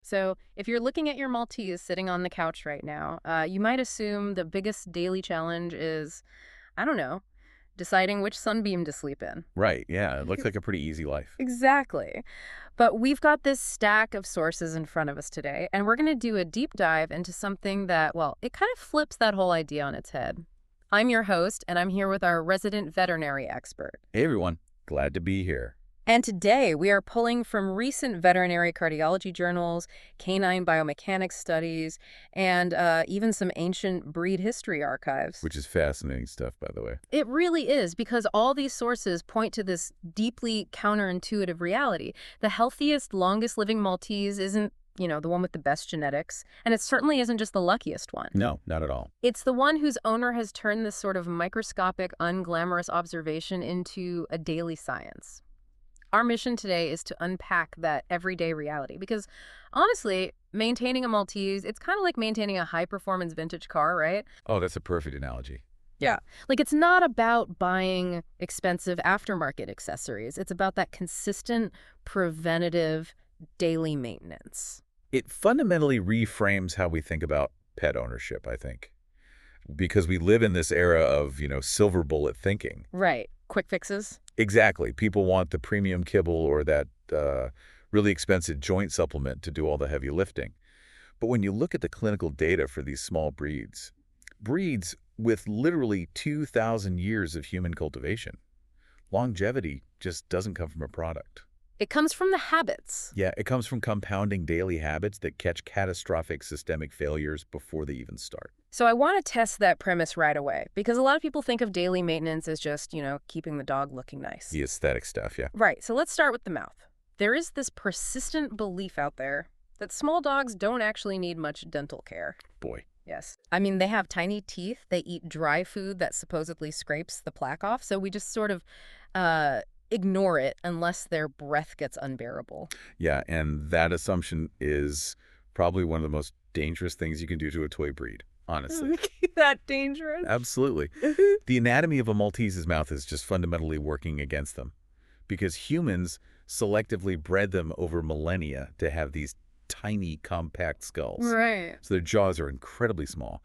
So if you're looking at your Maltese sitting on the couch right now, you might assume the biggest daily challenge is, I don't know, deciding which sunbeam to sleep in. Right, yeah, it looks like a pretty easy life. Exactly. But we've got this stack of sources in front of us today, and we're going to do a deep dive into something that, well, it kind of flips that whole idea on its head. I'm your host, and I'm here with our resident veterinary expert. Hey everyone, glad to be here. And today we are pulling from recent veterinary cardiology journals, canine biomechanics studies, and even some ancient breed history archives. Which is fascinating stuff, by the way. It really is, because all these sources point to this deeply counterintuitive reality. The healthiest, longest living Maltese isn't, the one with the best genetics, and it certainly isn't just the luckiest one. No, not at all. It's the one whose owner has turned this sort of microscopic, unglamorous observation into a daily science. Our mission today is to unpack that everyday reality because, honestly, maintaining a Maltese, it's kind of like maintaining a high-performance vintage car, right? Oh, that's a perfect analogy. Yeah. Like, it's not about buying expensive aftermarket accessories. It's about that consistent, preventative, daily maintenance. It fundamentally reframes how we think about pet ownership, I think. Because we live in this era of, silver bullet thinking. Right. Quick fixes. Exactly. People want the premium kibble or that really expensive joint supplement to do all the heavy lifting. But when you look at the clinical data for these small breeds with literally 2,000 years of human cultivation, longevity just doesn't come from a product. It comes from the habits. Yeah, it comes from compounding daily habits that catch catastrophic systemic failures before they even start. So I want to test that premise right away, because a lot of people think of daily maintenance as just, keeping the dog looking nice. The aesthetic stuff, yeah. Right, so let's start with the mouth. There is this persistent belief out there that small dogs don't actually need much dental care. Boy. Yes. I mean, they have tiny teeth. They eat dry food that supposedly scrapes the plaque off, so we just sort of ignore it unless their breath gets unbearable. Yeah, and that assumption is probably one of the most dangerous things you can do to a toy breed, honestly. That dangerous? Absolutely. The anatomy of a Maltese's mouth is just fundamentally working against them because humans selectively bred them over millennia to have these tiny, compact skulls. Right. So their jaws are incredibly small.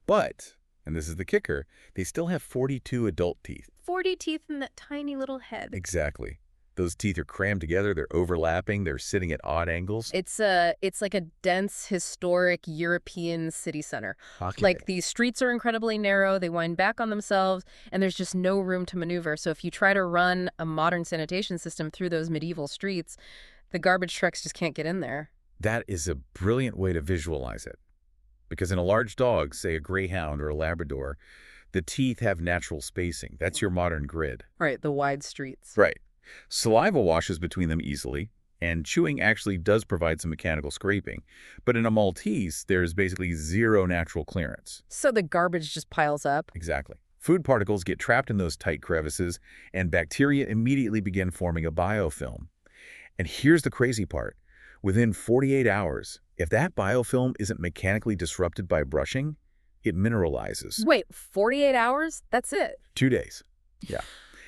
But, and this is the kicker, they still have 42 adult teeth. 40 teeth in that tiny little head. Exactly. Those teeth are crammed together, they're overlapping, they're sitting at odd angles. It's like a dense, historic European city center. Okay. Like, these streets are incredibly narrow, they wind back on themselves, and there's just no room to maneuver. So if you try to run a modern sanitation system through those medieval streets, the garbage trucks just can't get in there. That is a brilliant way to visualize it. Because in a large dog, say a greyhound or a Labrador, the teeth have natural spacing. That's your modern grid. Right, the wide streets. Right. Saliva washes between them easily, and chewing actually does provide some mechanical scraping. But in a Maltese, there's basically zero natural clearance. So the garbage just piles up? Exactly. Food particles get trapped in those tight crevices, and bacteria immediately begin forming a biofilm. And here's the crazy part. Within 48 hours, if that biofilm isn't mechanically disrupted by brushing, it mineralizes. Wait, 48 hours? That's it? 2 days. Yeah.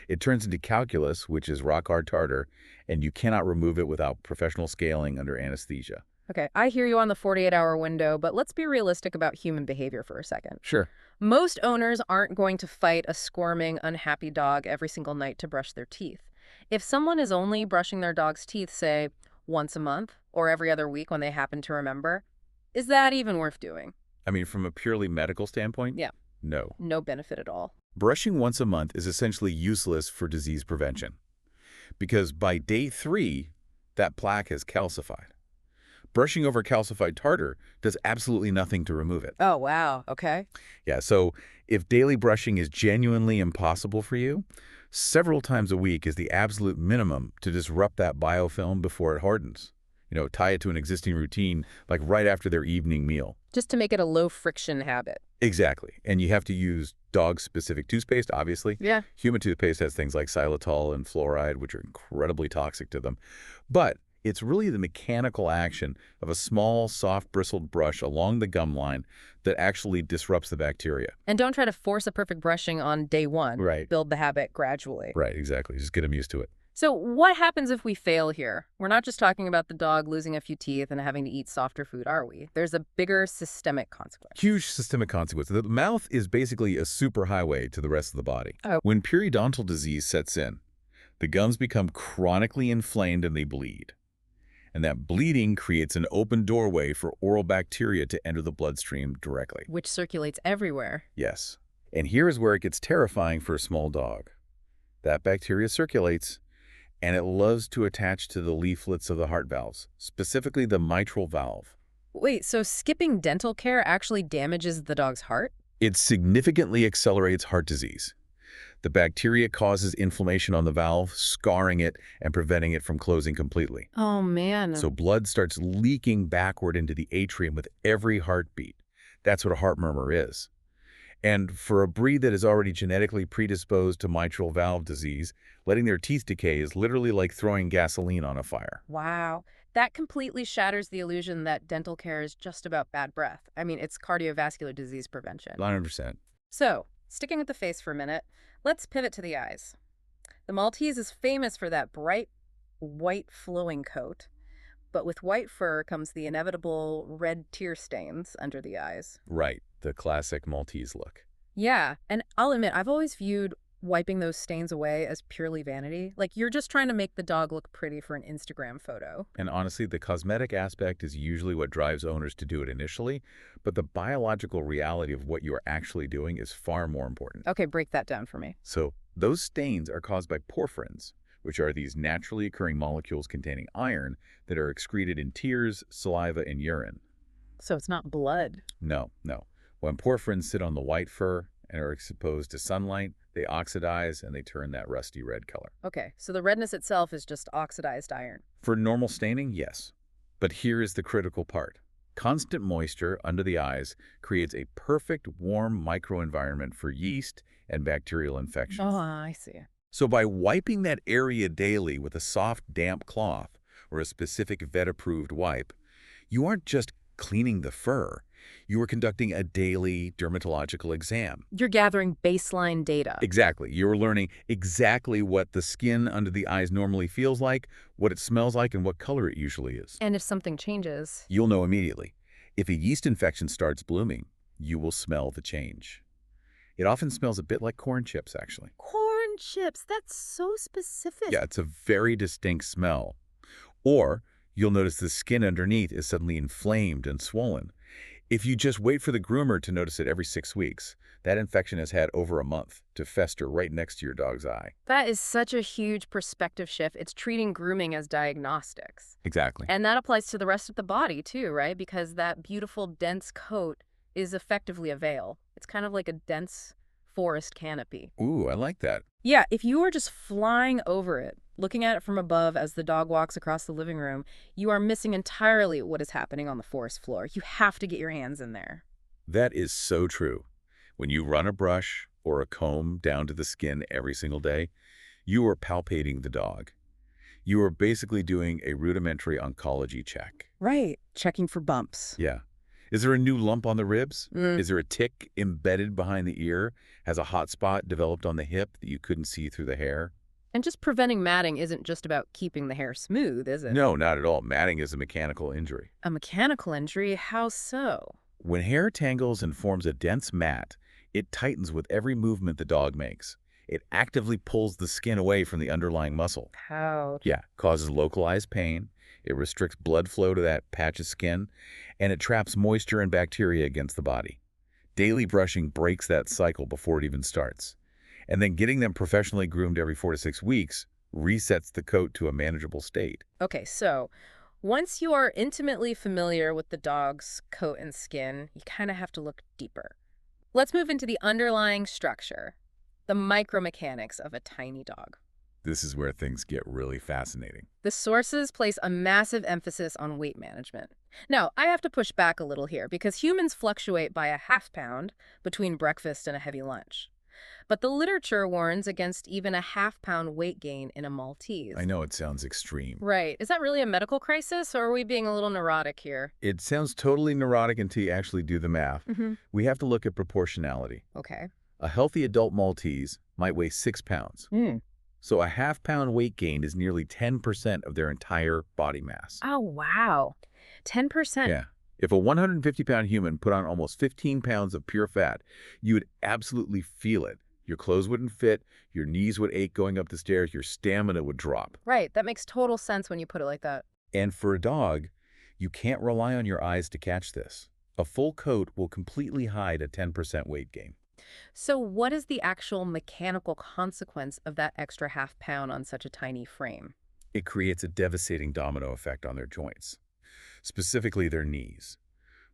It turns into calculus, which is rock-hard tartar, and you cannot remove it without professional scaling under anesthesia. Okay, I hear you on the 48-hour window, but let's be realistic about human behavior for a second. Sure. Most owners aren't going to fight a squirming, unhappy dog every single night to brush their teeth. If someone is only brushing their dog's teeth, say, once a month or every other week when they happen to remember, is that even worth doing? I mean, from a purely medical standpoint? Yeah. No. No benefit at all. Brushing once a month is essentially useless for disease prevention because by day 3, that plaque has calcified. Brushing over calcified tartar does absolutely nothing to remove it. Oh, wow. Okay. Yeah, so if daily brushing is genuinely impossible for you, several times a week is the absolute minimum to disrupt that biofilm before it hardens. Tie it to an existing routine, like right after their evening meal. Just to make it a low-friction habit. Exactly. And you have to use dog-specific toothpaste, obviously. Yeah. Human toothpaste has things like xylitol and fluoride, which are incredibly toxic to them. But it's really the mechanical action of a small, soft, bristled brush along the gum line that actually disrupts the bacteria. And don't try to force a perfect brushing on day 1. Right. Build the habit gradually. Right, exactly. Just get them used to it. So what happens if we fail here? We're not just talking about the dog losing a few teeth and having to eat softer food, are we? There's a bigger systemic consequence. Huge systemic consequence. The mouth is basically a superhighway to the rest of the body. Oh. When periodontal disease sets in, the gums become chronically inflamed and they bleed. And that bleeding creates an open doorway for oral bacteria to enter the bloodstream directly. Which circulates everywhere. Yes. And here is where it gets terrifying for a small dog. That bacteria circulates, and it loves to attach to the leaflets of the heart valves, specifically the mitral valve. Wait, so skipping dental care actually damages the dog's heart? It significantly accelerates heart disease. The bacteria causes inflammation on the valve, scarring it and preventing it from closing completely. Oh, man. So blood starts leaking backward into the atrium with every heartbeat. That's what a heart murmur is. And for a breed that is already genetically predisposed to mitral valve disease, letting their teeth decay is literally like throwing gasoline on a fire. Wow. That completely shatters the illusion that dental care is just about bad breath. I mean, it's cardiovascular disease prevention. 100%. So, sticking with the face for a minute, let's pivot to the eyes. The Maltese is famous for that bright, white flowing coat, but with white fur comes the inevitable red tear stains under the eyes. Right, the classic Maltese look. Yeah, and I'll admit, I've always viewed wiping those stains away as purely vanity. Like, you're just trying to make the dog look pretty for an Instagram photo. And honestly, the cosmetic aspect is usually what drives owners to do it initially, but the biological reality of what you are actually doing is far more important. Okay, break that down for me. So, those stains are caused by porphyrins, which are these naturally occurring molecules containing iron that are excreted in tears, saliva, and urine. So it's not blood. No. When porphyrins sit on the white fur and are exposed to sunlight, they oxidize and they turn that rusty red color. Okay, so the redness itself is just oxidized iron. For normal staining, yes. But here is the critical part. Constant moisture under the eyes creates a perfect warm microenvironment for yeast and bacterial infections. Oh, I see. So by wiping that area daily with a soft, damp cloth or a specific vet-approved wipe, you aren't just cleaning the fur. You are conducting a daily dermatological exam. You're gathering baseline data. Exactly. You're learning exactly what the skin under the eyes normally feels like, what it smells like, and what color it usually is. And if something changes? You'll know immediately. If a yeast infection starts blooming, you will smell the change. It often smells a bit like corn chips, actually. Corn chips, that's so specific. Yeah, it's a very distinct smell. Or you'll notice the skin underneath is suddenly inflamed and swollen. If you just wait for the groomer to notice it every 6 weeks, that infection has had over a month to fester right next to your dog's eye. That is such a huge perspective shift. It's treating grooming as diagnostics. Exactly. And that applies to the rest of the body too, right? Because that beautiful dense coat is effectively a veil. It's kind of like a dense forest canopy. Ooh, I like that. Yeah, if you are just flying over it, looking at it from above as the dog walks across the living room, you are missing entirely what is happening on the forest floor. You have to get your hands in there. That is so true. When you run a brush or a comb down to the skin every single day, you are palpating the dog. You are basically doing a rudimentary oncology check. Right, checking for bumps. Yeah. Is there a new lump on the ribs? Mm. Is there a tick embedded behind the ear? Has a hot spot developed on the hip that you couldn't see through the hair? And just preventing matting isn't just about keeping the hair smooth, is it? No, not at all. Matting is a mechanical injury. A mechanical injury? How so? When hair tangles and forms a dense mat, it tightens with every movement the dog makes. It actively pulls the skin away from the underlying muscle. How? Yeah, causes localized pain. It restricts blood flow to that patch of skin, and it traps moisture and bacteria against the body. Daily brushing breaks that cycle before it even starts. And then getting them professionally groomed every 4 to 6 weeks resets the coat to a manageable state. Okay, so once you are intimately familiar with the dog's coat and skin, you kind of have to look deeper. Let's move into the underlying structure, the micromechanics of a tiny dog. This is where things get really fascinating. The sources place a massive emphasis on weight management. Now, I have to push back a little here because humans fluctuate by a half pound between breakfast and a heavy lunch. But the literature warns against even a half-pound weight gain in a Maltese. I know it sounds extreme. Right. Is that really a medical crisis, or are we being a little neurotic here? It sounds totally neurotic until you actually do the math. We have to look at proportionality. Okay. A healthy adult Maltese might weigh 6 pounds. So a half-pound weight gain is nearly 10% of their entire body mass. Oh, wow. 10%. Yeah. If a 150-pound human put on almost 15 pounds of pure fat, you would absolutely feel it. Your clothes wouldn't fit, your knees would ache going up the stairs, your stamina would drop. Right. That makes total sense when you put it like that. And for a dog, you can't rely on your eyes to catch this. A full coat will completely hide a 10% weight gain. So what is the actual mechanical consequence of that extra half pound on such a tiny frame? It creates a devastating domino effect on their joints, specifically their knees.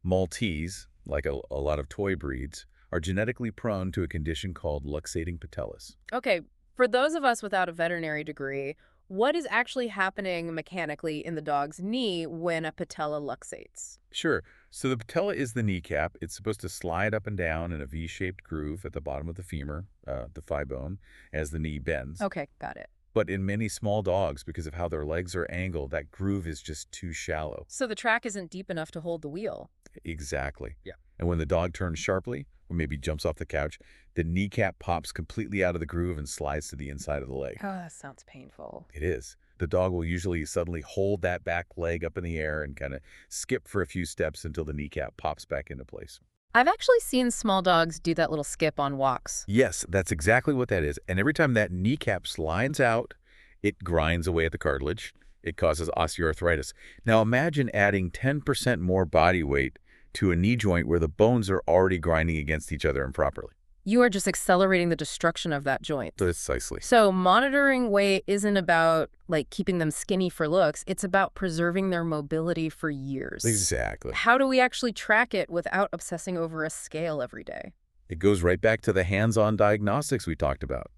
Maltese, like a lot of toy breeds, are genetically prone to a condition called luxating patellis. Okay, for those of us without a veterinary degree, what is actually happening mechanically in the dog's knee when a patella luxates? Sure, so the patella is the kneecap. It's supposed to slide up and down in a V-shaped groove at the bottom of the femur, the thigh bone, as the knee bends. Okay, got it. But in many small dogs, because of how their legs are angled, that groove is just too shallow. So the track isn't deep enough to hold the wheel. Exactly. Yeah. And when the dog turns sharply, or maybe jumps off the couch, the kneecap pops completely out of the groove and slides to the inside of the leg. Oh, that sounds painful. It is. The dog will usually suddenly hold that back leg up in the air and kind of skip for a few steps until the kneecap pops back into place. I've actually seen small dogs do that little skip on walks. Yes, that's exactly what that is. And every time that kneecap slides out, it grinds away at the cartilage. It causes osteoarthritis. Now imagine adding 10% more body weight to a knee joint where the bones are already grinding against each other improperly. You are just accelerating the destruction of that joint. Precisely. So monitoring weight isn't about, like, keeping them skinny for looks. It's about preserving their mobility for years. Exactly. How do we actually track it without obsessing over a scale every day? It goes right back to the hands-on diagnostics we talked about.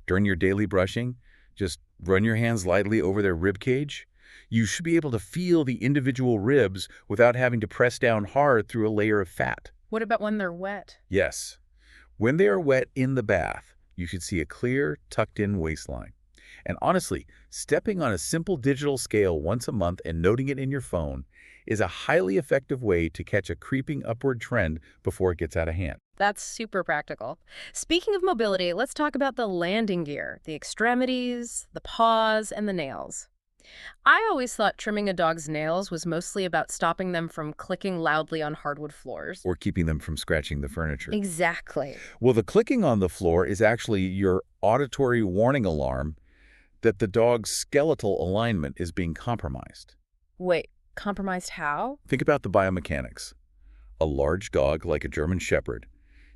During your daily brushing, just run your hands lightly over their rib cage. You should be able to feel the individual ribs without having to press down hard through a layer of fat. What about when they're wet? Yes. When they are wet in the bath, you should see a clear, tucked-in waistline. And honestly, stepping on a simple digital scale once a month and noting it in your phone is a highly effective way to catch a creeping upward trend before it gets out of hand. That's super practical. Speaking of mobility, let's talk about the landing gear, the extremities, the paws, and the nails. I always thought trimming a dog's nails was mostly about stopping them from clicking loudly on hardwood floors. Or keeping them from scratching the furniture. Exactly. Well, the clicking on the floor is actually your auditory warning alarm that the dog's skeletal alignment is being compromised. Wait, compromised how? Think about the biomechanics. A large dog, like a German Shepherd,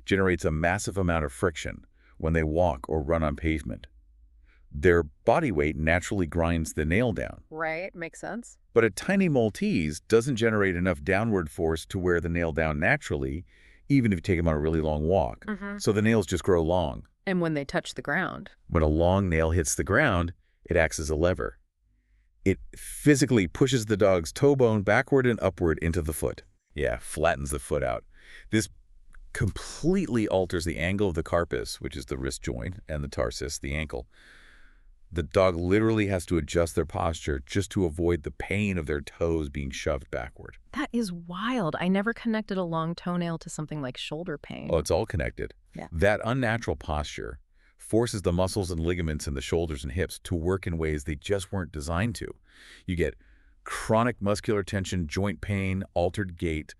generates a massive amount of friction when they walk or run on pavement. Their body weight naturally grinds the nail down. Right, makes sense. But a tiny Maltese doesn't generate enough downward force to wear the nail down naturally, even if you take them on a really long walk. So the nails just grow long. And when they touch the ground. When a long nail hits the ground, it acts as a lever. It physically pushes the dog's toe bone backward and upward into the foot. Yeah, flattens the foot out. This completely alters the angle of the carpus, which is the wrist joint, and the tarsus, the ankle. The dog literally has to adjust their posture just to avoid the pain of their toes being shoved backward. That is wild. I never connected a long toenail to something like shoulder pain. Oh, it's all connected. Yeah. That unnatural posture forces the muscles and ligaments in the shoulders and hips to work in ways they just weren't designed to. You get chronic muscular tension, joint pain, altered gait,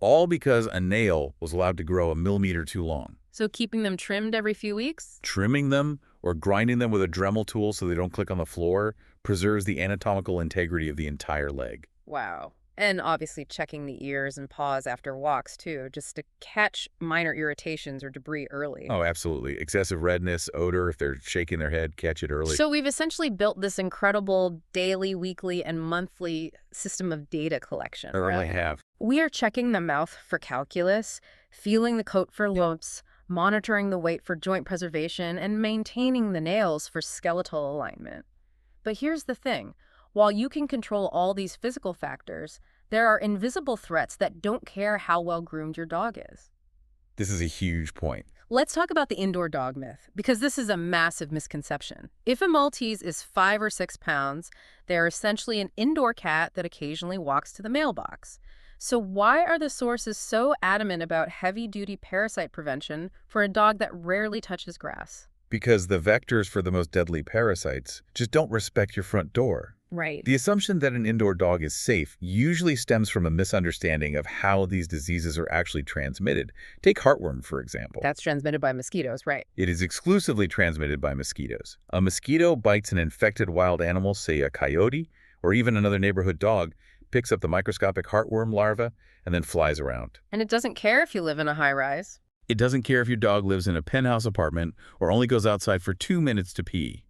all because a nail was allowed to grow a millimeter too long. So keeping them trimmed every few weeks? Trimming them or grinding them with a Dremel tool so they don't click on the floor preserves the anatomical integrity of the entire leg. Wow. And obviously checking the ears and paws after walks, too, just to catch minor irritations or debris early. Oh, absolutely. Excessive redness, odor, if they're shaking their head, catch it early. So we've essentially built this incredible daily, weekly, and monthly system of data collection. I really have. We are checking the mouth for calculus, feeling the coat for lumps, monitoring the weight for joint preservation, and maintaining the nails for skeletal alignment. But here's the thing. While you can control all these physical factors, there are invisible threats that don't care how well groomed your dog is. This is a huge point. Let's talk about the indoor dog myth, because this is a massive misconception. If a Maltese is 5 or 6 pounds, they're essentially an indoor cat that occasionally walks to the mailbox. So why are the sources so adamant about heavy-duty parasite prevention for a dog that rarely touches grass? because the vectors for the most deadly parasites just don't respect your front door. Right. The assumption that an indoor dog is safe usually stems from a misunderstanding of how these diseases are actually transmitted. Take heartworm, for example. That's transmitted by mosquitoes, right? It is exclusively transmitted by mosquitoes. A mosquito bites an infected wild animal, say a coyote, or even another neighborhood dog, picks up the microscopic heartworm larva, and then flies around. And it doesn't care if you live in a high-rise. It doesn't care if your dog lives in a penthouse apartment or only goes outside for 2 minutes to pee.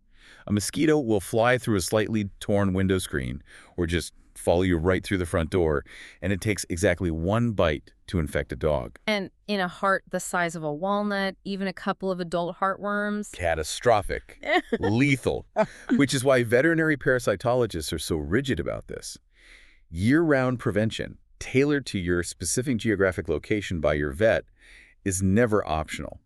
A mosquito will fly through a slightly torn window screen or just follow you right through the front door, and it takes exactly one bite to infect a dog. And in a heart the size of a walnut, even a couple of adult heartworms. Catastrophic. Lethal. Which is why veterinary parasitologists are so rigid about this. Year-round prevention, tailored to your specific geographic location by your vet, is never optional.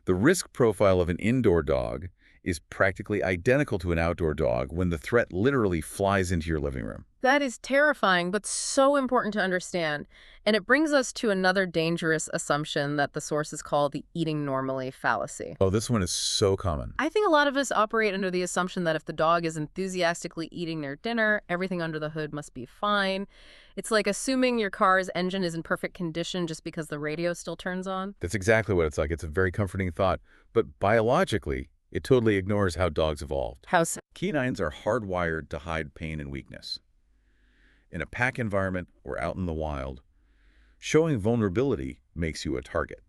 The risk profile of an indoor dog is practically identical to an outdoor dog when the threat literally flies into your living room. That is terrifying, but so important to understand. And it brings us to another dangerous assumption that the sources call the eating normally fallacy. Oh, this one is so common. I think a lot of us operate under the assumption that if the dog is enthusiastically eating their dinner, everything under the hood must be fine. It's like assuming your car's engine is in perfect condition just because the radio still turns on. That's exactly what it's like. It's a very comforting thought. But biologically, it totally ignores how dogs evolved. How so? Canines are hardwired to hide pain and weakness. In a pack environment or out in the wild, showing vulnerability makes you a target.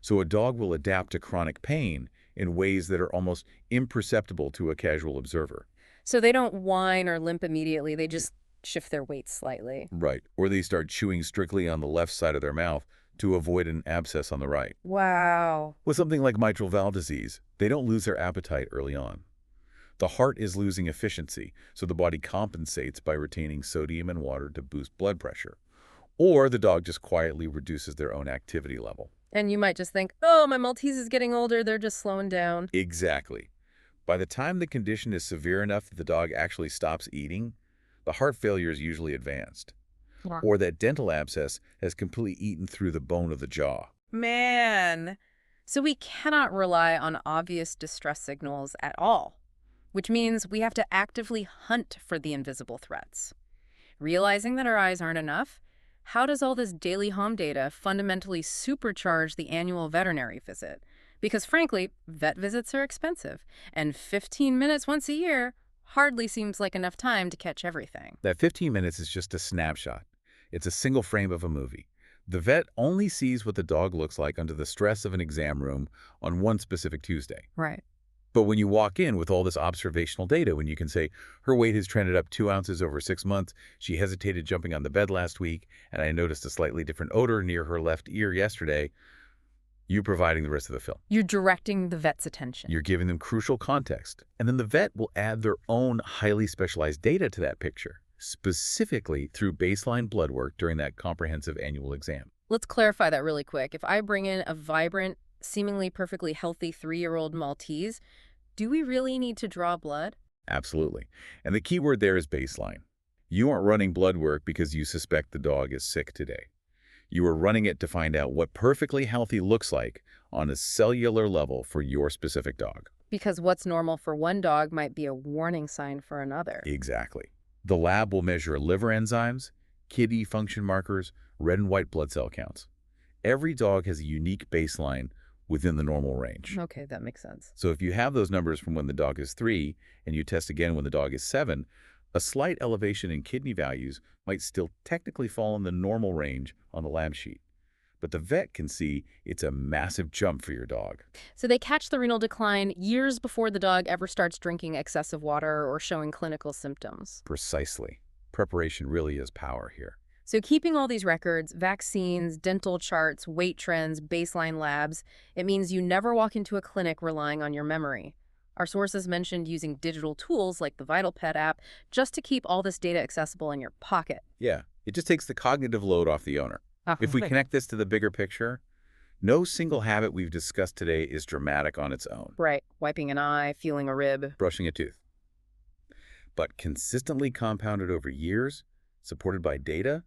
So a dog will adapt to chronic pain in ways that are almost imperceptible to a casual observer. So they don't whine or limp immediately, they just shift their weight slightly. Right. Or they start chewing strictly on the left side of their mouth to avoid an abscess on the right. Wow. With something like mitral valve disease, they don't lose their appetite early on. The heart is losing efficiency, so the body compensates by retaining sodium and water to boost blood pressure. Or the dog just quietly reduces their own activity level. And you might just think, oh, my Maltese is getting older, they're just slowing down. Exactly. By the time the condition is severe enough that the dog actually stops eating, the heart failure is usually advanced. Wow. Or that dental abscess has completely eaten through the bone of the jaw. Man. So we cannot rely on obvious distress signals at all, which means we have to actively hunt for the invisible threats. Realizing that our eyes aren't enough, how does all this daily home data fundamentally supercharge the annual veterinary visit? Because frankly, vet visits are expensive, and 15 minutes once a year hardly seems like enough time to catch everything. That 15 minutes is just a snapshot. It's a single frame of a movie. The vet only sees what the dog looks like under the stress of an exam room on one specific Tuesday. Right. But when you walk in with all this observational data, when you can say, her weight has trended up 2 ounces over 6 months, she hesitated jumping on the bed last week, and I noticed a slightly different odor near her left ear yesterday, you're providing the rest of the film. You're directing the vet's attention. You're giving them crucial context. And then the vet will add their own highly specialized data to that picture, specifically through baseline blood work during that comprehensive annual exam. Let's clarify that really quick. If I bring in a vibrant, seemingly perfectly healthy 3-year-old Maltese, do we really need to draw blood? Absolutely. And the key word there is baseline. You aren't running blood work because you suspect the dog is sick today. You are running it to find out what perfectly healthy looks like on a cellular level for your specific dog. Because what's normal for one dog might be a warning sign for another. Exactly. The lab will measure liver enzymes, kidney function markers, red and white blood cell counts. Every dog has a unique baseline within the normal range. Okay, that makes sense. So if you have those numbers from when the dog is 3 and you test again when the dog is 7, a slight elevation in kidney values might still technically fall in the normal range on the lab sheet. But the vet can see it's a massive jump for your dog. So they catch the renal decline years before the dog ever starts drinking excessive water or showing clinical symptoms. Precisely. Preparation really is power here. So keeping all these records, vaccines, dental charts, weight trends, baseline labs, it means you never walk into a clinic relying on your memory. Our sources mentioned using digital tools like the VitalPet app just to keep all this data accessible in your pocket. Yeah, it just takes the cognitive load off the owner. If we Okay. connect this to the bigger picture, no single habit we've discussed today is dramatic on its own. Right, wiping an eye, feeling a rib. Brushing a tooth. But consistently compounded over years, supported by data,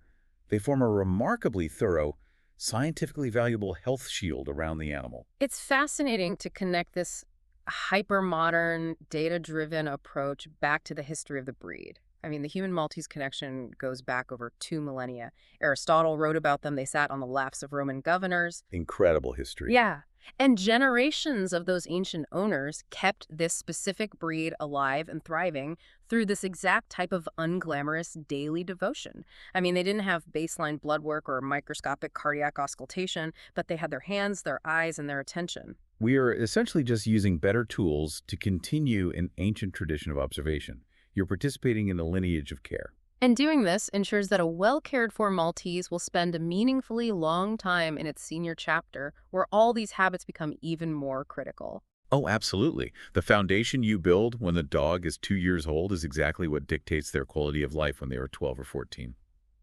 they form a remarkably thorough, scientifically valuable health shield around the animal. It's fascinating to connect this hyper-modern, data-driven approach back to the history of the breed. I mean, the human Maltese connection goes back over 2 millennia. Aristotle wrote about them. They sat on the laps of Roman governors. Incredible history. Yeah. And generations of those ancient owners kept this specific breed alive and thriving through this exact type of unglamorous daily devotion. I mean, they didn't have baseline blood work or microscopic cardiac auscultation, but they had their hands, their eyes, and their attention. We are essentially just using better tools to continue an ancient tradition of observation. You're participating in a lineage of care. And doing this ensures that a well-cared-for Maltese will spend a meaningfully long time in its senior chapter, where all these habits become even more critical. Oh, absolutely. The foundation you build when the dog is 2 years old is exactly what dictates their quality of life when they are 12 or 14.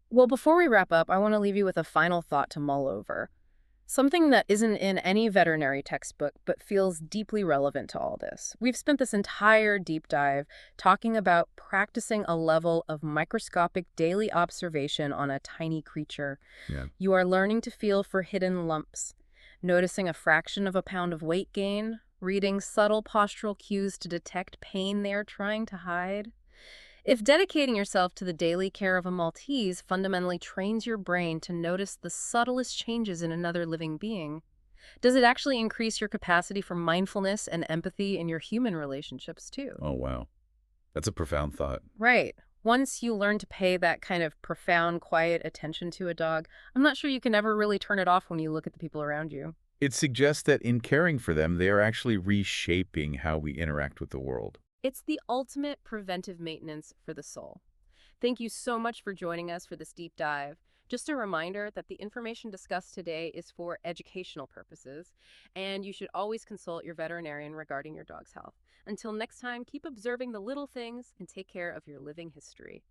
Well, before we wrap up, I want to leave you with a final thought to mull over. Something that isn't in any veterinary textbook but feels deeply relevant to all this. We've spent this entire deep dive talking about practicing a level of microscopic daily observation on a tiny creature. Yeah. You are learning to feel for hidden lumps, noticing a fraction of a pound of weight gain, reading subtle postural cues to detect pain they are trying to hide. If dedicating yourself to the daily care of a Maltese fundamentally trains your brain to notice the subtlest changes in another living being, does it actually increase your capacity for mindfulness and empathy in your human relationships too? Oh, wow. That's a profound thought. Right. Once you learn to pay that kind of profound, quiet attention to a dog, I'm not sure you can ever really turn it off when you look at the people around you. It suggests that in caring for them, they are actually reshaping how we interact with the world. It's the ultimate preventive maintenance for the soul. Thank you so much for joining us for this deep dive. Just a reminder that the information discussed today is for educational purposes, and you should always consult your veterinarian regarding your dog's health. Until next time, keep observing the little things and take care of your living history.